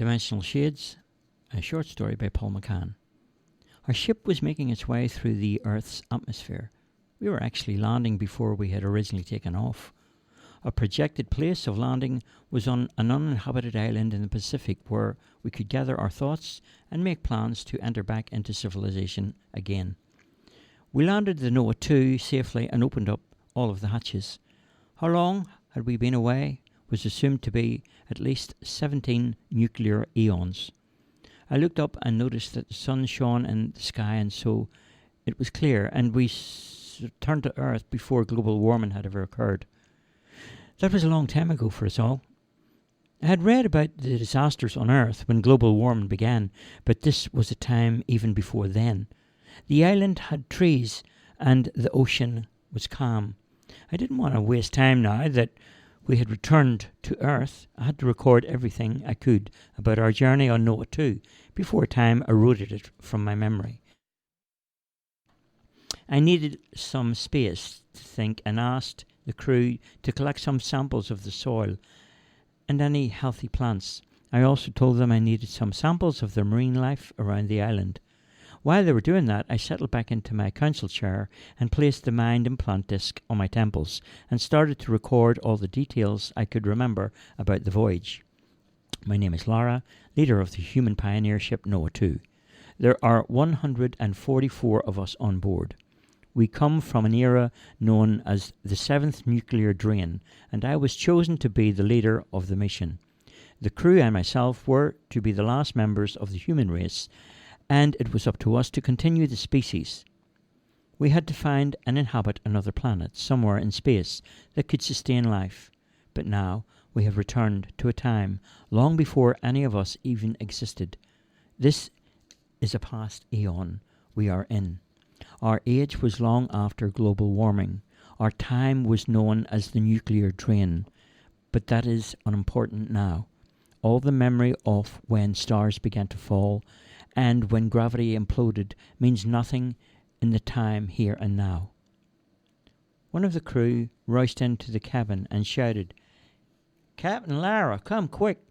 Dimensional Shades, a short story by Paul McCann. Our ship was making its way through the Earth's atmosphere. We were actually landing before we had originally taken off. Our projected place of landing was on an uninhabited island in the Pacific where we could gather our thoughts and make plans to enter back into civilization again. We landed the Noah 2 safely and opened up all of the hatches. How long had we been away was assumed to be at least 17 nuclear eons. I looked up and noticed that the sun shone in the sky, and so it was clear, and we returned to Earth before global warming had ever occurred. That was a long time ago for us all. I had read about the disasters on Earth when global warming began, but this was a time even before then. The island had trees and the ocean was calm. I didn't want to waste time now that we had returned to Earth. I had to record everything I could about our journey on Noah 2 before time eroded it from my memory. I needed some space to think and asked the crew to collect some samples of the soil and any healthy plants. I also told them I needed some samples of the marine life around the island. While they were doing that, I settled back into my council chair and placed the mind implant disc on my temples and started to record all the details I could remember about the voyage. My name is Lara, leader of the human pioneer ship Noah 2. There are 144 of us on board. We come from an era known as the 7th Nuclear Drain, and I was chosen to be the leader of the mission. The crew and myself were to be the last members of the human race, and it was up to us to continue the species. We had to find and inhabit another planet somewhere in space that could sustain life. But now we have returned to a time long before any of us even existed. This is a past eon we are in. Our age was long after global warming. Our time was known as the nuclear drain. But that is unimportant now. All the memory of when stars began to fall and when gravity imploded means nothing in the time here and now. One of the crew rushed into the cabin and shouted, "Captain Lara, come quick!"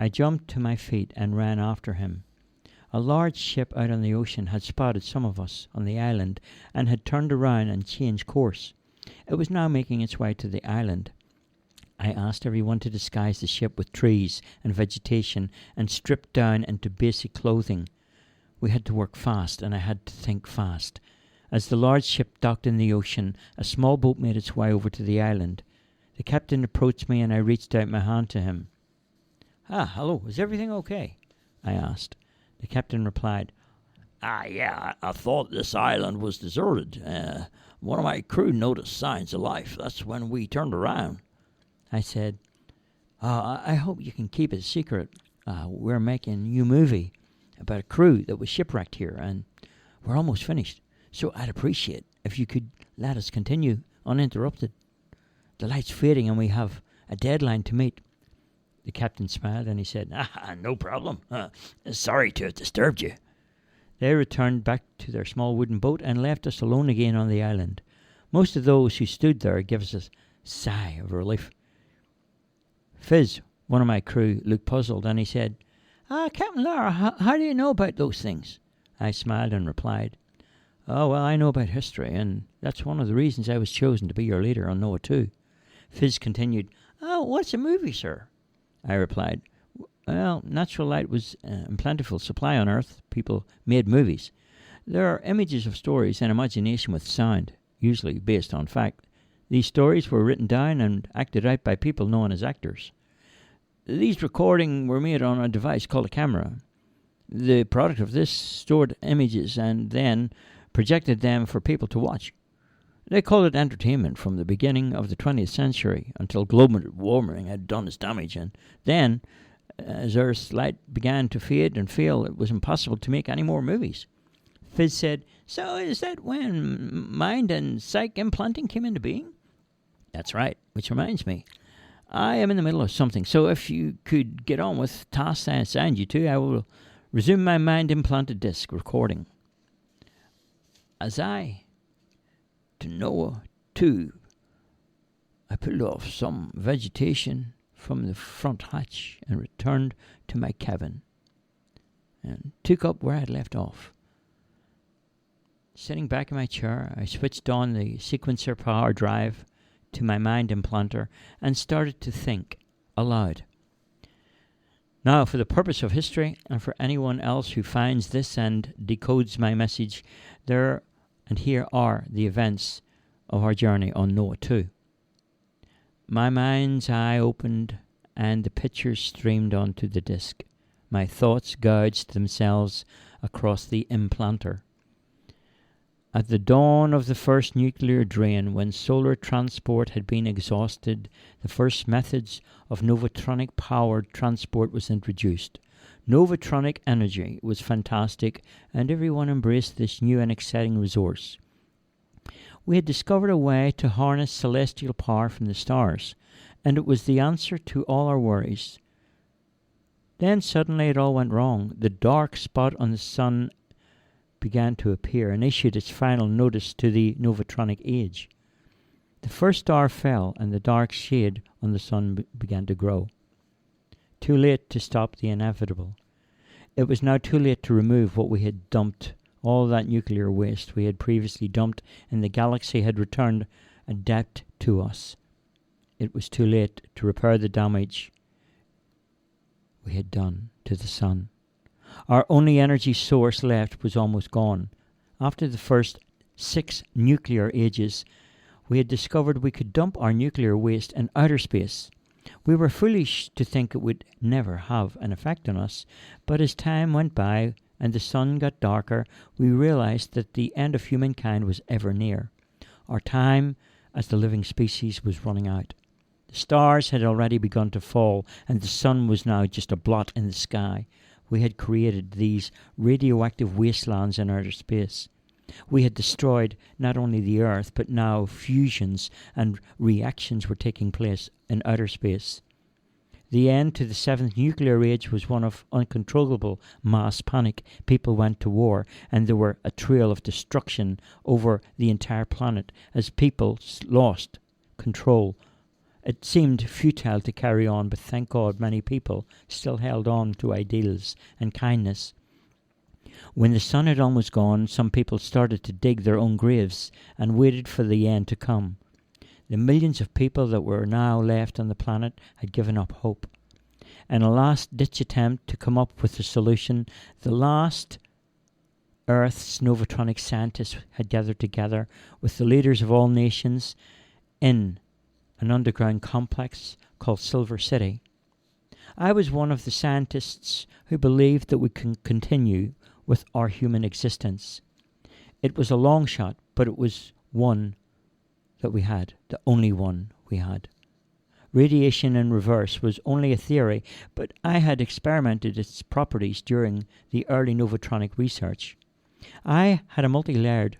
I jumped to my feet and ran after him. A large ship out on the ocean had spotted some of us on the island and had turned around and changed course. It was now making its way to the island. I asked everyone to disguise the ship with trees and vegetation and strip down into basic clothing. We had to work fast, and I had to think fast. As the large ship docked in the ocean, a small boat made its way over to the island. The captain approached me, and I reached out my hand to him. Hello, is everything okay?" I asked. The captain replied, Yeah, I thought this island was deserted. One of my crew noticed signs of life. That's when we turned around." I said, I hope you can keep it a secret. We're making a new movie about a crew that was shipwrecked here, and we're almost finished. So I'd appreciate if you could let us continue uninterrupted. The light's fading and we have a deadline to meet." The captain smiled and he said, No problem. Sorry to have disturbed you." They returned back to their small wooden boat and left us alone again on the island. Most of those who stood there gave us a sigh of relief. Fizz, one of my crew, looked puzzled and he said, "Captain Lara, how do you know about those things?" I smiled and replied, "Oh, well, I know about history, and that's one of the reasons I was chosen to be your leader on Noah 2. Fizz continued, "What's a movie, sir?" I replied, "Well, natural light was in plentiful supply on Earth. People made movies. There are images of stories and imagination with sound, usually based on fact. These stories were written down and acted out by people known as actors. These recordings were made on a device called a camera. The product of this stored images and then projected them for people to watch. They called it entertainment from the beginning of the 20th century until global warming had done its damage, and then, as Earth's light began to fade and fail, it was impossible to make any more movies." Fizz said, "So is that when mind and psych implanting came into being?" "That's right, which reminds me. I am in the middle of something, so if you could get on with tasks I assigned you to, I will resume my mind-implanted disc recording." As I to Noah 2, I pulled off some vegetation from the front hatch and returned to my cabin and took up where I had left off. Sitting back in my chair, I switched on the sequencer power drive to my mind implanter and started to think aloud. Now, for the purpose of history, and for anyone else who finds this and decodes my message, there and here are the events of our journey on Noah 2. My mind's eye opened and the pictures streamed onto the disc. My thoughts gouged themselves across the implanter. At the dawn of the first nuclear drain, when solar transport had been exhausted, the first methods of Novatronic-powered transport was introduced. Novatronic energy was fantastic, and everyone embraced this new and exciting resource. We had discovered a way to harness celestial power from the stars, and it was the answer to all our worries. Then suddenly it all went wrong. The dark spot on the sun began to appear and issued its final notice to the Novatronic age. The first star fell and the dark shade on the sun began to grow. Too late to stop the inevitable. It was now too late to remove what we had dumped. All that nuclear waste we had previously dumped in the galaxy had returned a debt to us. It was too late to repair the damage we had done to the sun. Our only energy source left was almost gone. After the first 6 nuclear ages, we had discovered we could dump our nuclear waste in outer space. We were foolish to think it would never have an effect on us, but as time went by and the sun got darker, we realized that the end of humankind was ever near. Our time as the living species was running out. The stars had already begun to fall, and the sun was now just a blot in the sky. We had created these radioactive wastelands in outer space. We had destroyed not only the Earth, but now fusions and reactions were taking place in outer space. The end to the 7th nuclear age was one of uncontrollable mass panic. People went to war, and there were a trail of destruction over the entire planet as people lost control. It seemed futile to carry on, but thank God many people still held on to ideals and kindness. When the sun had almost gone, some people started to dig their own graves and waited for the end to come. The millions of people that were now left on the planet had given up hope. In a last-ditch attempt to come up with a solution, the last Earth's Novatronic scientists had gathered together with the leaders of all nations in an underground complex called Silver City. I was one of the scientists who believed that we can continue with our human existence. It was a long shot, but it was one that we had, the only one we had. Radiation in reverse was only a theory, but I had experimented its properties during the early Novatronic research. I had a multi-layered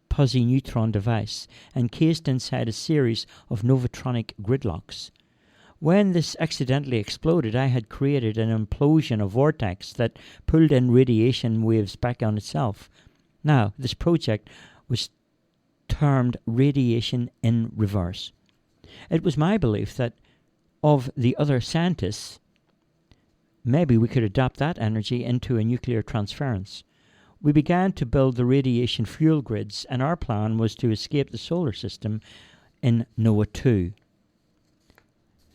posi-neutron device encased inside a series of Novatronic gridlocks. When this accidentally exploded, I had created an implosion of vortex that pulled in radiation waves back on itself. Now, this project was termed radiation in reverse. It was my belief that of the other scientists, maybe we could adapt that energy into a nuclear transference. We began to build the radiation fuel grids, and our plan was to escape the solar system in Noah 2.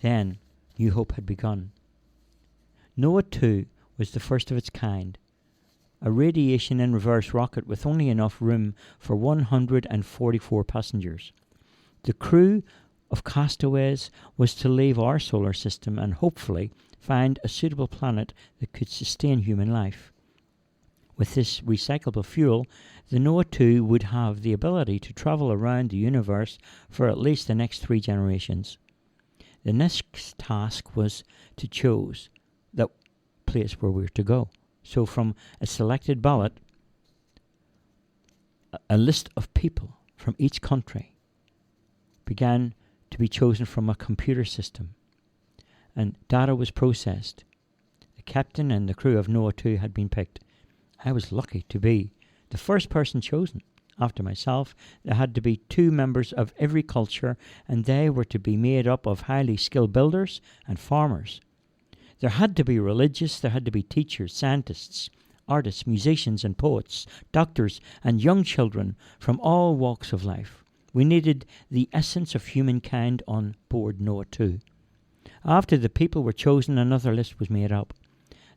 Then, New Hope had begun. Noah 2 was the first of its kind, a radiation in reverse rocket with only enough room for 144 passengers. The crew of castaways was to leave our solar system and hopefully find a suitable planet that could sustain human life. With this recyclable fuel, the Noah 2 would have the ability to travel around the universe for at least the next 3 generations. The next task was to choose the place where we were to go. So from a selected ballot, a list of people from each country began to be chosen from a computer system, and data was processed. The captain and the crew of Noah 2 had been picked. I was lucky to be the first person chosen. after myself, there had to be 2 members of every culture, and they were to be made up of highly skilled builders and farmers. There had to be religious, there had to be teachers, scientists, artists, musicians and poets, doctors and young children from all walks of life. We needed the essence of humankind on board Noah 2. After the people were chosen, another list was made up.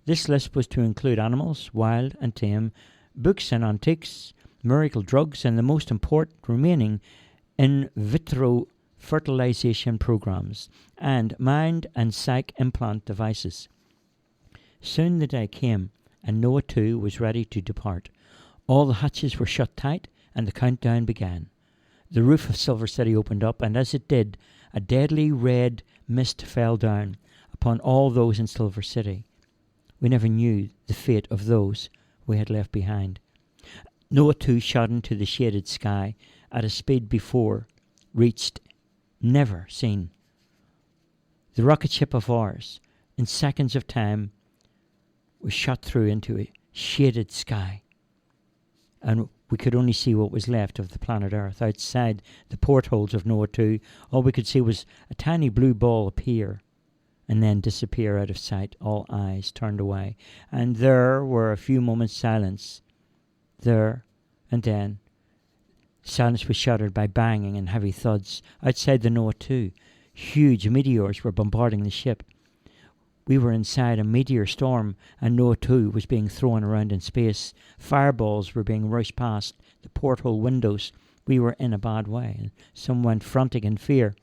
This list was to include animals, wild and tame, books and antiques, miracle drugs, and the most important remaining, in vitro fertilization programs and mind and psych implant devices. Soon the day came, and Noah 2 was ready to depart. All the hatches were shut tight, and the countdown began. The roof of Silver City opened up, and as it did, a deadly red mist fell down upon all those in Silver City. We never knew the fate of those we had left behind. Noah 2 shot into the shaded sky at a speed before reached, never seen. The rocket ship of ours, in seconds of time, was shot through into a shaded sky, and we could only see what was left of the planet Earth. Outside the portholes of Noah 2, all we could see was a tiny blue ball appear and then disappear out of sight, all eyes turned away. And there were a few moments' silence. There, and then, silence was shattered by banging and heavy thuds. Outside the Noah 2, huge meteors were bombarding the ship. We were inside a meteor storm, and Noah 2 was being thrown around in space. Fireballs were being rushed past the porthole windows. We were in a bad way, and some went frantic in fear.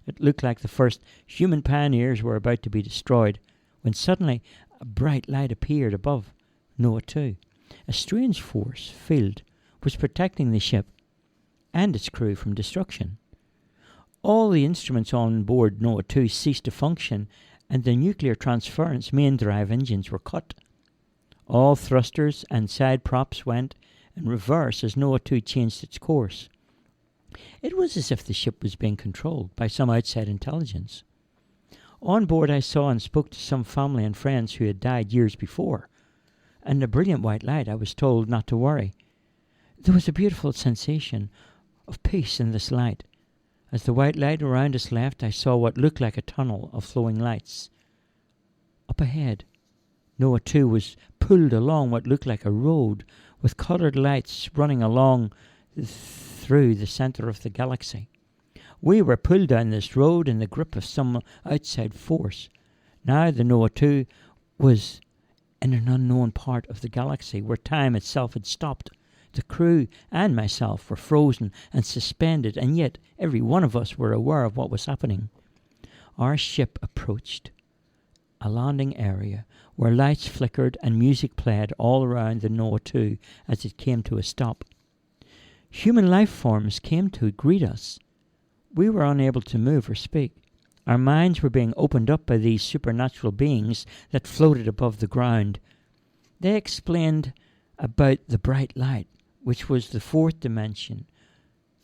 It looked like the first human pioneers were about to be destroyed, when suddenly a bright light appeared above Noah 2. A strange force field was protecting the ship and its crew from destruction. All the instruments on board Noah 2 ceased to function, and the nuclear transference main drive engines were cut. All thrusters and side props went in reverse as Noah 2 changed its course. It was as if the ship was being controlled by some outside intelligence. On board I saw and spoke to some family and friends who had died years before. In the brilliant white light I was told not to worry. There was a beautiful sensation of peace in this light. As the white light around us left, I saw what looked like a tunnel of flowing lights. Up ahead, Noah 2 was pulled along what looked like a road with coloured lights running along through the centre of the galaxy. We were pulled down this road in the grip of some outside force. Now the Noah 2 was in an unknown part of the galaxy where time itself had stopped. The crew and myself were frozen and suspended, and yet every one of us were aware of what was happening. Our ship approached a landing area where lights flickered and music played all around the Noah 2 as it came to a stop. Human life forms came to greet us. We were unable to move or speak. Our minds were being opened up by these supernatural beings that floated above the ground. They explained about the bright light, which was the 4th dimension,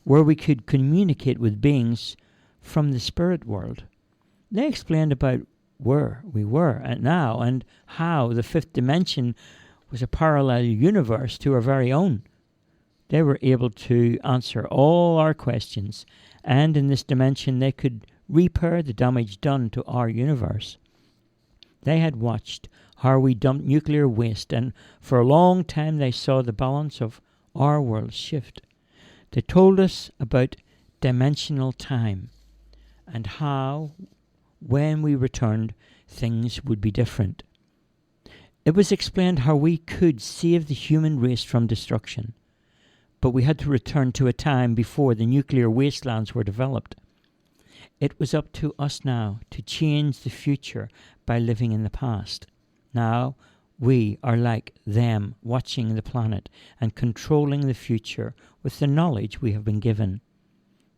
where we could communicate with beings from the spirit world. They explained about where we were now and how the 5th dimension was a parallel universe to our very own. They were able to answer all our questions, and in this dimension they could repair the damage done to our universe. They had watched how we dumped nuclear waste, and for a long time they saw the balance of our world shift. They told us about dimensional time and how, when we returned, things would be different. It was explained how we could save the human race from destruction, but we had to return to a time before the nuclear wastelands were developed. It was up to us now to change the future by living in the past. Now we are like them, watching the planet and controlling the future with the knowledge we have been given.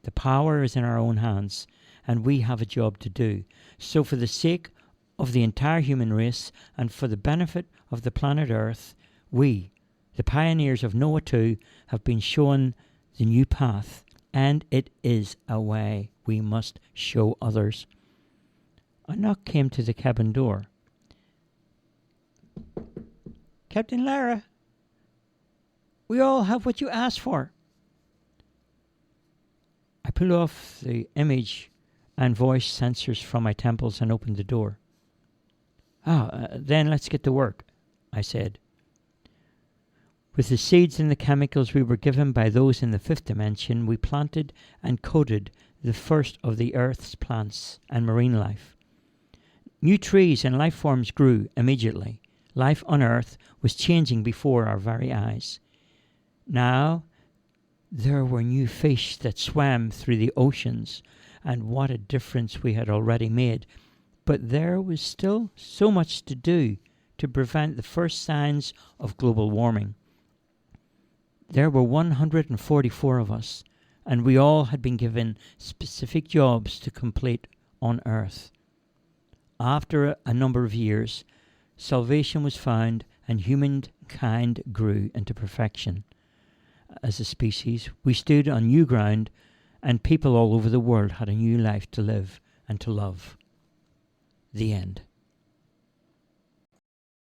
The power is in our own hands, and we have a job to do. So for the sake of the entire human race and for the benefit of the planet Earth, we, the pioneers of Noah 2, have been shown the new path, and it is a way we must show others. A knock came to the cabin door. "Captain Lara, we all have what you asked for," I pulled off the image and voice sensors from my temples and opened the door. Then let's get to work, I said. With the seeds and the chemicals we were given by those in the fifth dimension, we planted and coated the first of the Earth's plants and marine life. New trees and life forms grew immediately. Life on Earth was changing before our very eyes. Now, there were new fish that swam through the oceans, and what a difference we had already made. But there was still so much to do to prevent the first signs of global warming. There were 144 of us, and we all had been given specific jobs to complete on Earth. After a number of years, salvation was found and humankind grew into perfection. As a species, we stood on new ground, and people all over the world had a new life to live and to love. The end.